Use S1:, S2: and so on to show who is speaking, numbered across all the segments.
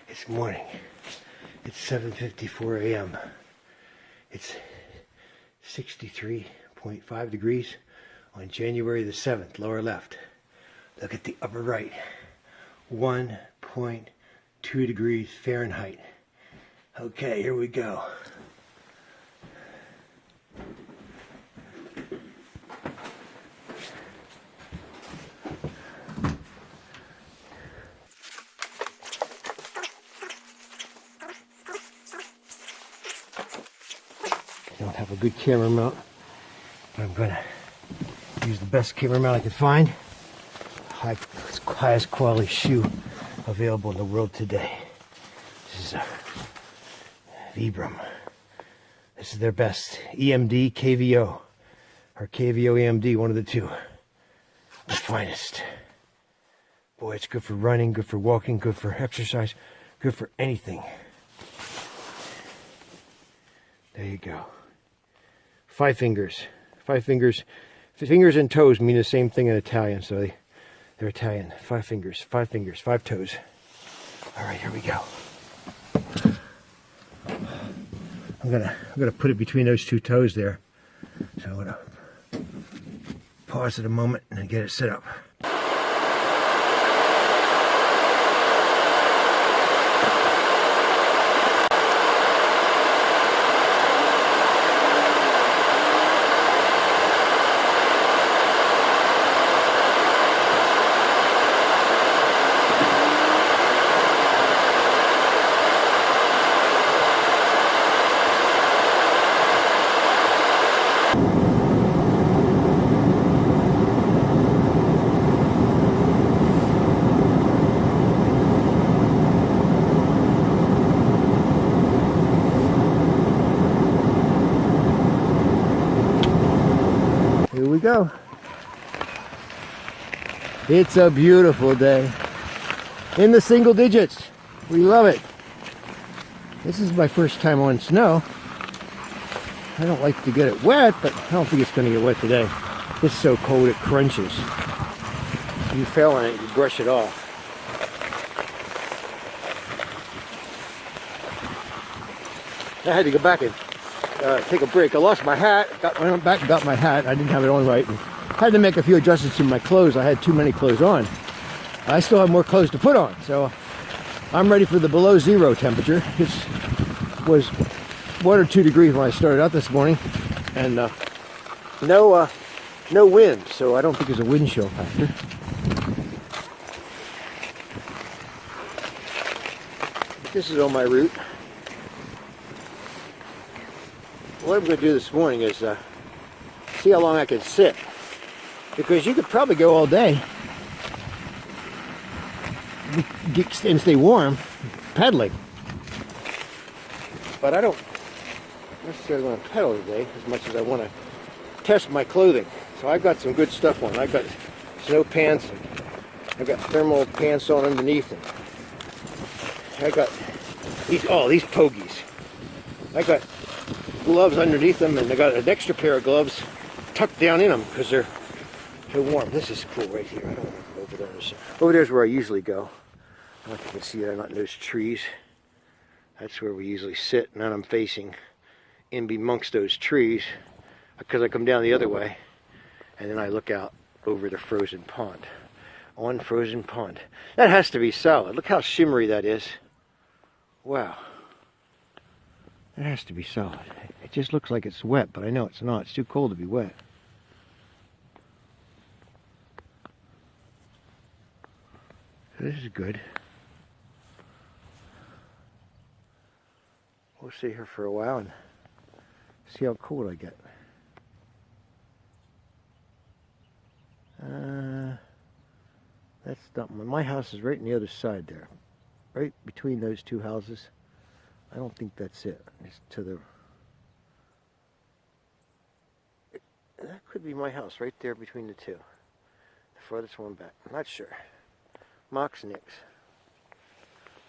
S1: It's morning. It's 7:54 a.m. It's 63.5 degrees on January the 7th, lower left. Look at the upper right. 1.2 degrees Fahrenheit. Okay, here we go. I don't have a good camera mount, but I'm gonna use the best camera mount I can find. Highest quality shoe available in the world today. This is a Vibram. This is their best EMD KVO, or KVO EMD, one of the two. The finest. Boy, it's good for running, good for walking, good for exercise, good for anything. There you go. 5 fingers. 5 fingers. Fingers and toes mean the same thing in Italian, so they're Italian. 5 fingers, 5 fingers, 5 toes. All right, here we go. I'm gonna put it between those 2 toes there. So I'm gonna pause it a moment and then get it set up. Here we go. It's a beautiful day. In the single digits. We love it. This is my first time on snow. I don't like to get it wet, but I don't think it's going to get wet today. It's so cold it crunches. You fell on it, you brush it off. I had to go back and take a break. I lost my hat. I went back and got my hat. I didn't have it on right. And had to make a few adjustments to my clothes. I had too many clothes on. I still have more clothes to put on, so I'm ready for the below zero temperature. It was 1 or 2 degrees when I started out this morning, and no wind, so I don't think there's a wind chill factor. This is on my route. What I'm going to do this morning is see how long I can sit, because you could probably go all day and stay warm pedaling, but I don't necessarily want to pedal today as much as I want to test my clothing. So I've got some good stuff on. I've got snow pants, and I've got thermal pants on underneath, and I got these pogies. I got gloves underneath them, and I got an extra pair of gloves tucked down in them because they're so warm. This is cool right here. I don't want to go over there. Over there's where I usually go. I don't know if you can see that. I'm not in those trees. That's where we usually sit. Now I'm facing in amongst those trees because I come down the other way, and then I look out over the frozen pond. On frozen pond. That has to be solid. Look how shimmery that is. Wow. It has to be solid. It just looks like it's wet, but I know it's not. It's too cold to be wet. So this is good. We'll stay here for a while and see how cold I get. That's not my house is right on the other side there. Right between those 2 houses. I don't think that's it. It's to the... That could be my house right there between the 2. The farthest one back. I'm not sure. Mox Nix.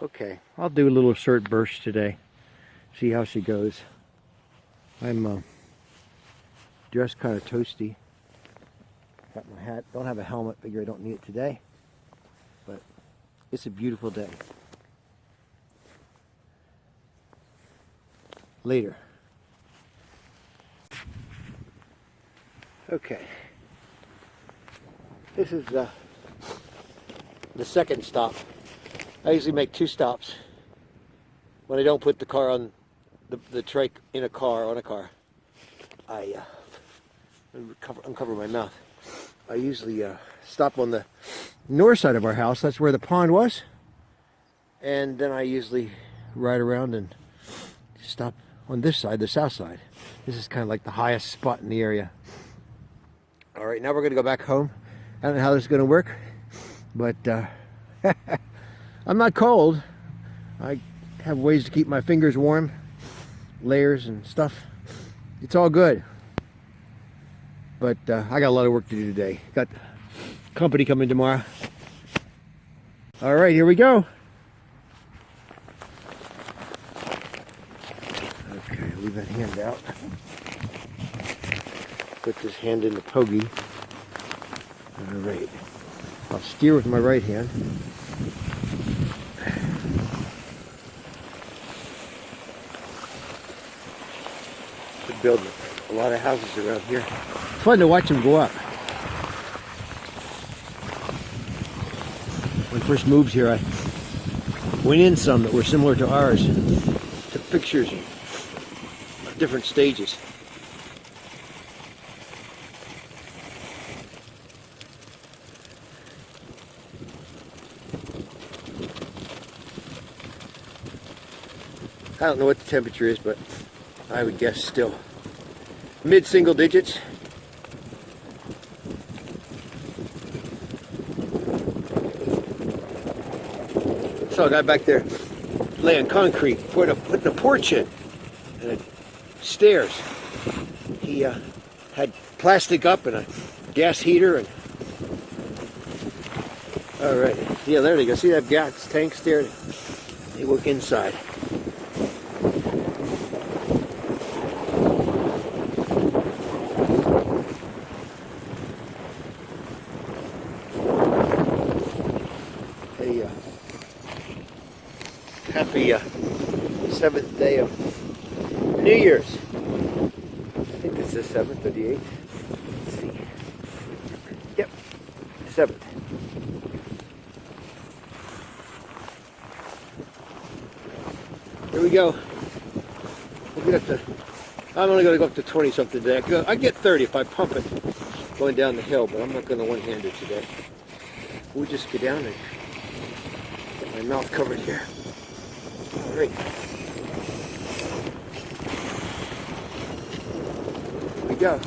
S1: Okay, I'll do a little short burst today. See how she goes. I'm dressed kind of toasty. Got my hat. Don't have a helmet. Figure I don't need it today. But it's a beautiful day. later. Okay. This is the second stop. I usually make 2 stops when I don't put the car on the trike in a car, on a car. I uncover my mouth. I usually stop on the north side of our house. That's where the pond was. And then I usually ride around and stop on this side, the south side. This is kind of like the highest spot in the area. All right, now we're going to go back home. I don't know how this is going to work, but I'm not cold. I have ways to keep my fingers warm, layers and stuff. It's all good. But I got a lot of work to do today. Got company coming tomorrow. All right, here we go. Okay, leave that hand out. Put this hand in the pogey. All right. I'll steer with my right hand. We're building a lot of houses around here. It's fun to watch them go up. When I first moved here, I went in some that were similar to ours. Took pictures of different stages. I don't know what the temperature is, but I would guess still mid-single digits. Saw a guy back there laying concrete, putting a porch in, and stairs. He had plastic up and a gas heater, and all right, yeah, there you go. See that gas tank there? They work inside. Happy 7th day of New Year's. I think it's the 7th or the 8th. Let's see. Yep, 7th. Here we go. We'll get up to, I'm only going to go up to 20 something today. I get 30 if I pump it going down the hill, but I'm not going to one-hand it today. We'll just get down and get my mouth covered here. All right. Here we go.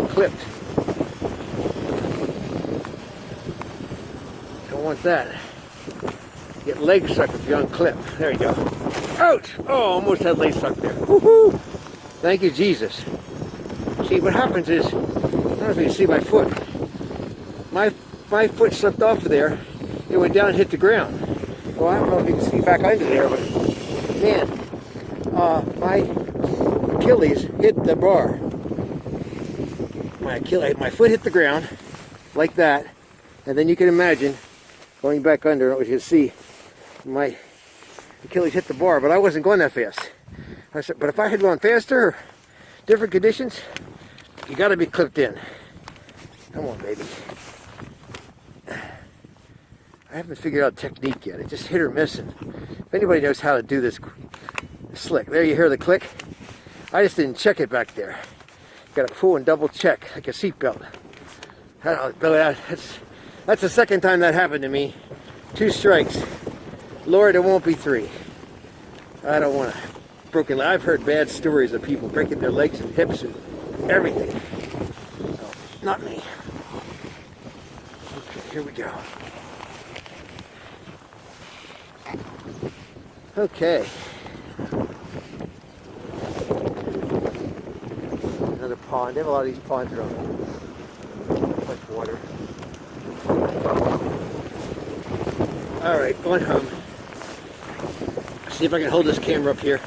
S1: Clipped. Don't want that. Get leg stuck if you're unclipped. There you go. Ouch! Oh, almost had leg stuck there. Woohoo! Thank you, Jesus. See, what happens is, I don't know if you can see my foot. My foot slipped off of there. It went down and hit the ground. Well, I don't know if you can see back under there, but man, my Achilles hit the bar. My foot hit the ground like that, and then you can imagine going back under. I don't know if you can see my Achilles hit the bar, but I wasn't going that fast. But if I had gone faster or different conditions, you got to be clipped in. Come on, baby. I haven't figured out technique yet. It's just hit or miss. And if anybody knows how to do this slick, there you hear the click. I just didn't check it back there. Got to pull and double check like a seatbelt. That's the second time that happened to me. 2 strikes. Lord, it won't be 3. I don't want to broken leg. I've heard bad stories of people breaking their legs and hips and everything. So, not me. Okay, here we go. Okay. Another pond. They have a lot of these ponds around. Much water. Alright, going home. See if I can hold this camera up here.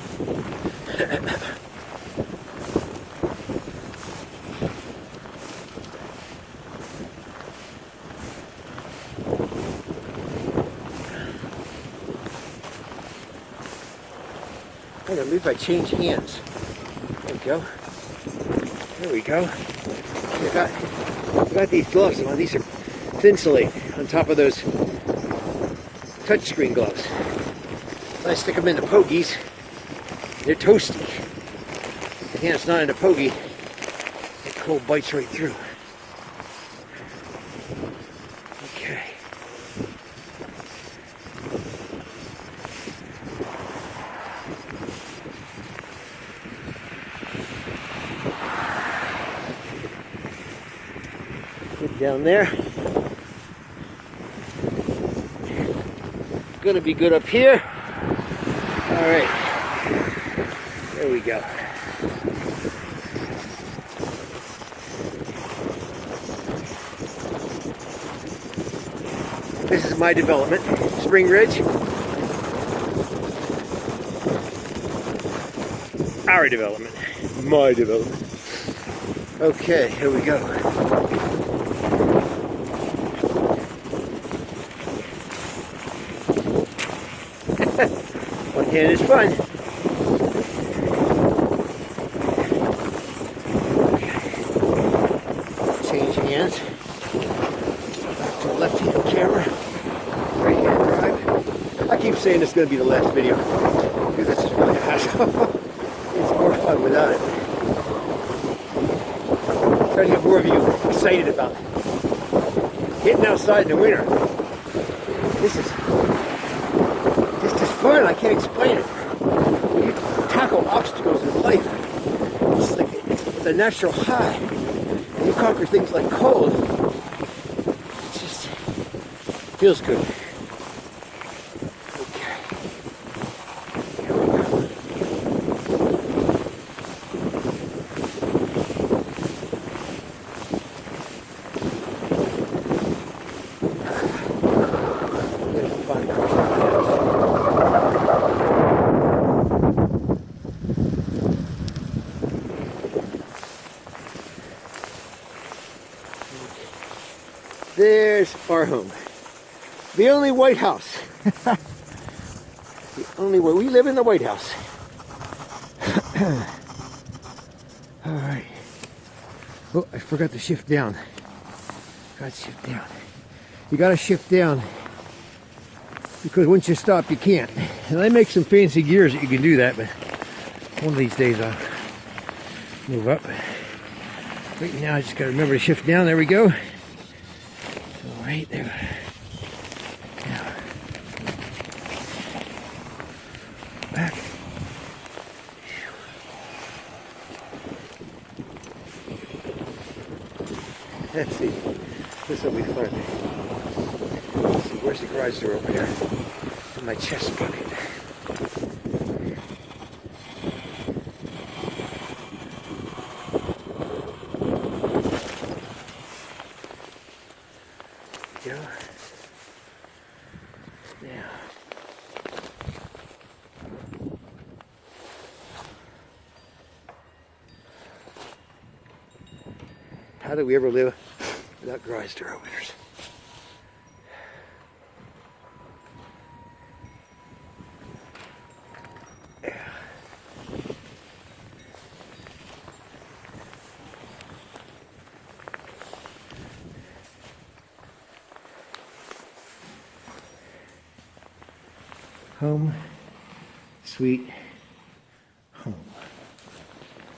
S1: I'm gonna move if I change hands. There we go. There we go. I got these gloves on. These are thinsulate on top of those touchscreen gloves. When I stick them in the pogies, they're toasty. The hand's not in a pogie, it cold bites right through. Okay. Get down there. Gonna be good up here. All right, there we go. This is my development, Spring Ridge. Our development, my development. Okay, here we go. One hand is fun. Change hands. Back to the left-hand camera. Right-hand drive. I keep saying it's going to be the last video because this is really a hassle. It's more fun without it. Try to get more of you excited about getting outside in the winter. This is fun. I can't explain it. When you tackle obstacles in life, it's like it's a natural high. You conquer things like cold. It just feels good. Okay. Here we go. There's a fun crossing. There's our home. The only White House. The only way. We live in the White House. Alright. Oh, I forgot to shift down. Got to shift down. You got to shift down because once you stop, you can't. And I make some fancy gears that you can do that, but one of these days I'll move up. Right now I just got to remember to shift down. There we go. Right there. Now, back. Let's see. This will be fun. Let's see, where's the garage door over there? In my chest pocket. Go. Now. How do we ever live without garage door openers? Yeah. Home, sweet